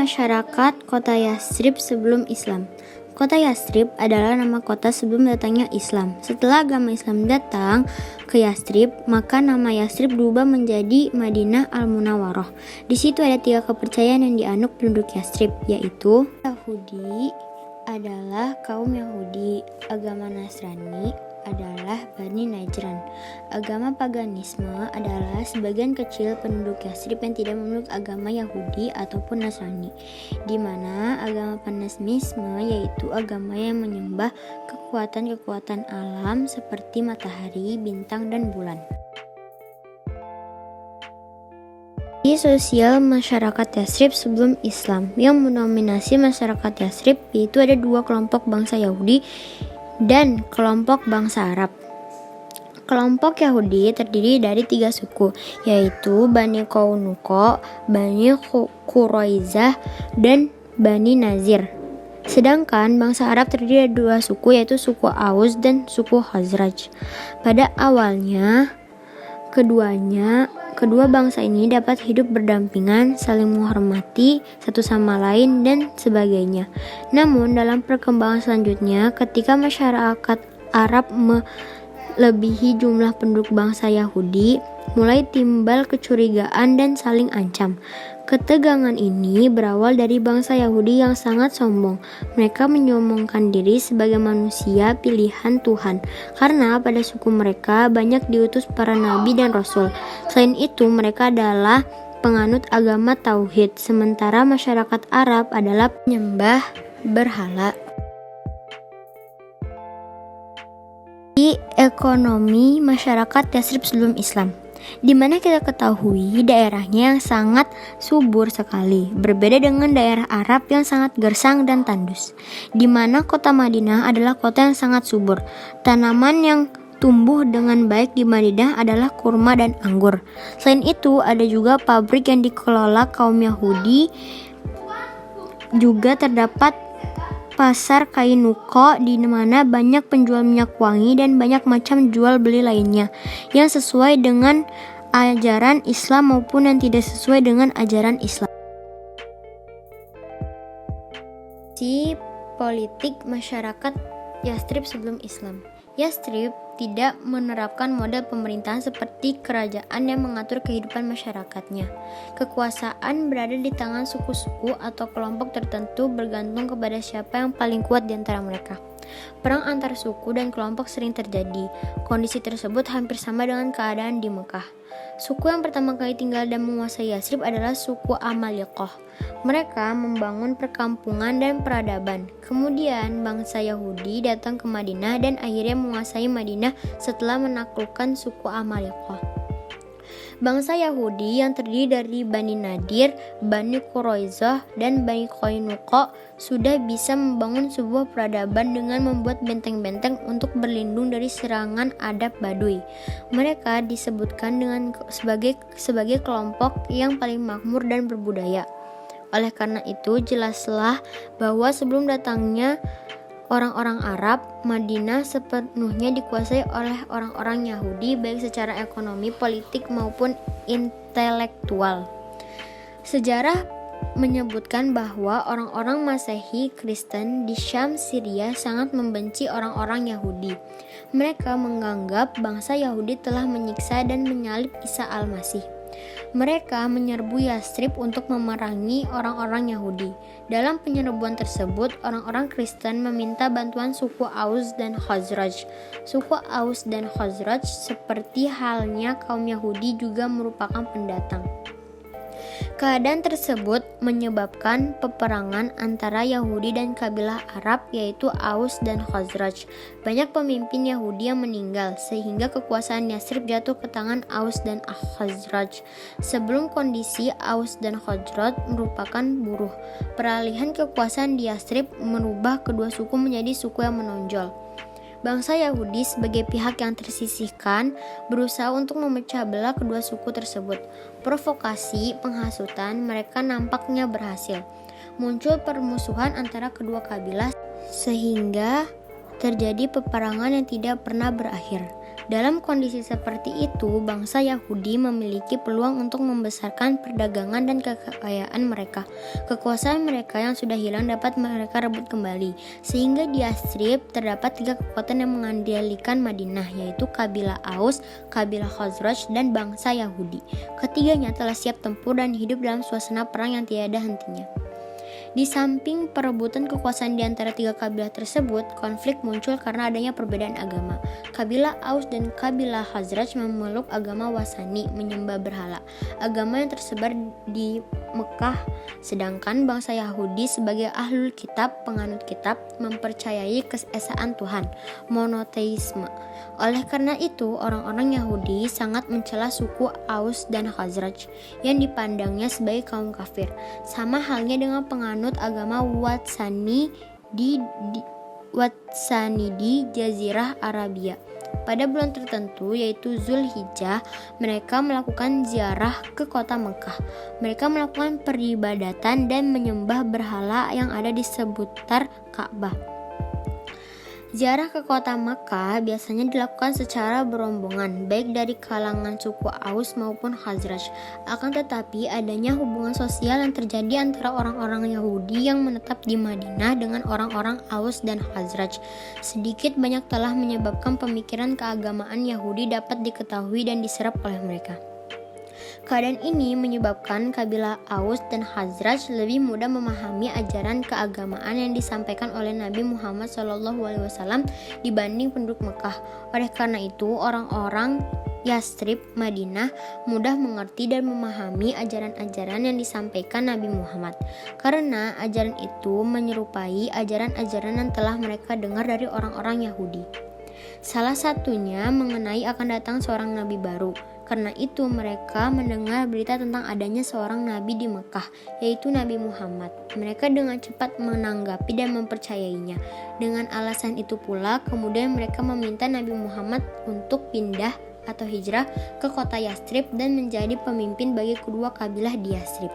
masyarakat kota Yatsrib sebelum Islam. Kota Yatsrib adalah nama kota sebelum datangnya Islam. Setelah agama Islam datang ke Yatsrib, maka nama Yatsrib berubah menjadi Madinah Al-Munawwarah. Di situ ada 3 kepercayaan yang dianut penduduk Yatsrib, yaitu Yahudi adalah kaum Yahudi, agama Nasrani adalah Bani Najran. Agama paganisme adalah sebagian kecil penduduk Yatsrib yang tidak memeluk agama Yahudi ataupun Nasrani, di mana agama paganisme yaitu agama yang menyembah kekuatan-kekuatan alam seperti matahari, bintang, dan bulan. Di sosial masyarakat Yatsrib sebelum Islam yang mendominasi masyarakat Yatsrib yaitu ada 2 kelompok bangsa Yahudi dan kelompok bangsa Arab. Kelompok Yahudi terdiri dari 3 suku, yaitu Bani Qainuqa, Bani Quraizah, dan Bani Nazir. Sedangkan bangsa Arab terdiri dari 2 suku, yaitu suku Aus dan suku Khazraj. Pada awalnya, kedua bangsa ini dapat hidup berdampingan, saling menghormati satu sama lain, dan sebagainya. Namun dalam perkembangan selanjutnya, ketika masyarakat Arab melebihi jumlah penduduk bangsa Yahudi, mulai timbul kecurigaan dan saling ancam. Ketegangan ini berawal dari bangsa Yahudi yang sangat sombong. Mereka menyombongkan diri sebagai manusia pilihan Tuhan, karena pada suku mereka banyak diutus para nabi dan rasul. Selain itu, mereka adalah penganut agama tauhid, sementara masyarakat Arab adalah penyembah berhala. Di ekonomi masyarakat Yatsrib sebelum Islam, di mana kita ketahui daerahnya yang sangat subur sekali, berbeda dengan daerah Arab yang sangat gersang dan tandus. Di mana kota Madinah adalah kota yang sangat subur. Tanaman yang tumbuh dengan baik di Madinah adalah kurma dan anggur. Selain itu, ada juga pabrik yang dikelola kaum Yahudi. Juga terdapat pasar Qainuqa di mana banyak penjual minyak wangi dan banyak macam jual beli lainnya yang sesuai dengan ajaran Islam maupun yang tidak sesuai dengan ajaran Islam. Politik masyarakat Yatsrib sebelum Islam. Yatsrib tidak menerapkan model pemerintahan seperti kerajaan yang mengatur kehidupan masyarakatnya. Kekuasaan berada di tangan suku-suku atau kelompok tertentu bergantung kepada siapa yang paling kuat di antara mereka. Perang antar suku dan kelompok sering terjadi. Kondisi tersebut hampir sama dengan keadaan di Mekah. Suku yang pertama kali tinggal dan menguasai Yatsrib adalah suku Amaliqah. Mereka membangun perkampungan dan peradaban. Kemudian bangsa Yahudi datang ke Madinah dan akhirnya menguasai Madinah setelah menaklukkan suku Amaliqah. Bangsa Yahudi yang terdiri dari Bani Nadir, Bani Quraizah, dan Bani Qainuqa sudah bisa membangun sebuah peradaban dengan membuat benteng-benteng untuk berlindung dari serangan Arab Badui. Mereka disebutkan sebagai kelompok yang paling makmur dan berbudaya. Oleh karena itu, jelaslah bahwa sebelum datangnya orang-orang Arab, Madinah sepenuhnya dikuasai oleh orang-orang Yahudi baik secara ekonomi, politik maupun intelektual. Sejarah menyebutkan bahwa orang-orang Masehi Kristen di Syam, Syria sangat membenci orang-orang Yahudi. Mereka menganggap bangsa Yahudi telah menyiksa dan menyalib Isa Al-Masih. Mereka menyerbu Yatsrib untuk memerangi orang-orang Yahudi. Dalam penyerbuan tersebut, orang-orang Kristen meminta bantuan suku Aus dan Khazraj. Suku Aus dan Khazraj seperti halnya kaum Yahudi juga merupakan pendatang. Keadaan tersebut menyebabkan peperangan antara Yahudi dan kabilah Arab yaitu Aus dan Khazraj. Banyak pemimpin Yahudi yang meninggal sehingga kekuasaan Yatsrib jatuh ke tangan Aus dan Khazraj. Sebelum kondisi Aus dan Khazraj merupakan buruh. Peralihan kekuasaan di Yatsrib merubah kedua suku menjadi suku yang menonjol. Bangsa Yahudi sebagai pihak yang tersisihkan berusaha untuk memecah belah kedua suku tersebut. Provokasi penghasutan mereka nampaknya berhasil. Muncul permusuhan antara kedua kabilah sehingga terjadi peperangan yang tidak pernah berakhir. Dalam kondisi seperti itu, bangsa Yahudi memiliki peluang untuk membesarkan perdagangan dan kekayaan mereka. Kekuasaan mereka yang sudah hilang dapat mereka rebut kembali, sehingga di Yathrib terdapat 3 kekuatan yang mengendalikan Madinah, yaitu kabilah Aus, kabilah Khazraj, dan bangsa Yahudi. Ketiganya telah siap tempur dan hidup dalam suasana perang yang tiada hentinya. Di samping perebutan kekuasaan di antara 3 kabilah tersebut, konflik muncul karena adanya perbedaan agama. Kabilah Aus dan kabilah Khazraj memeluk agama Wasani, menyembah berhala, agama yang tersebar di Mekah, sedangkan bangsa Yahudi sebagai ahlul kitab, penganut kitab, mempercayai keesaan Tuhan, monoteisme. Oleh karena itu, orang-orang Yahudi sangat mencela suku Aus dan Khazraj yang dipandangnya sebagai kaum kafir, sama halnya dengan penganut agama Watsani di Jazirah Arabia. Pada bulan tertentu, yaitu Zulhijjah, mereka melakukan ziarah ke kota Mekah. Mereka melakukan peribadatan dan menyembah berhala yang ada di seputar Ka'bah. Ziarah ke kota Makkah biasanya dilakukan secara berombongan, baik dari kalangan suku Aus maupun Khazraj. Akan tetapi, adanya hubungan sosial yang terjadi antara orang-orang Yahudi yang menetap di Madinah dengan orang-orang Aus dan Khazraj sedikit banyak telah menyebabkan pemikiran keagamaan Yahudi dapat diketahui dan diserap oleh mereka. Keadaan ini menyebabkan kabilah Aus dan Khazraj lebih mudah memahami ajaran keagamaan yang disampaikan oleh Nabi Muhammad SAW dibanding penduduk Mekah. Oleh karena itu, orang-orang Yathrib, Madinah mudah mengerti dan memahami ajaran-ajaran yang disampaikan Nabi Muhammad, karena ajaran itu menyerupai ajaran-ajaran yang telah mereka dengar dari orang-orang Yahudi. Salah satunya mengenai akan datang seorang nabi baru. Karena itu mereka mendengar berita tentang adanya seorang nabi di Mekah, yaitu Nabi Muhammad. Mereka dengan cepat menanggapi dan mempercayainya. Dengan alasan itu pula, kemudian mereka meminta Nabi Muhammad untuk pindah atau hijrah ke kota Yathrib dan menjadi pemimpin bagi kedua kabilah di Yathrib.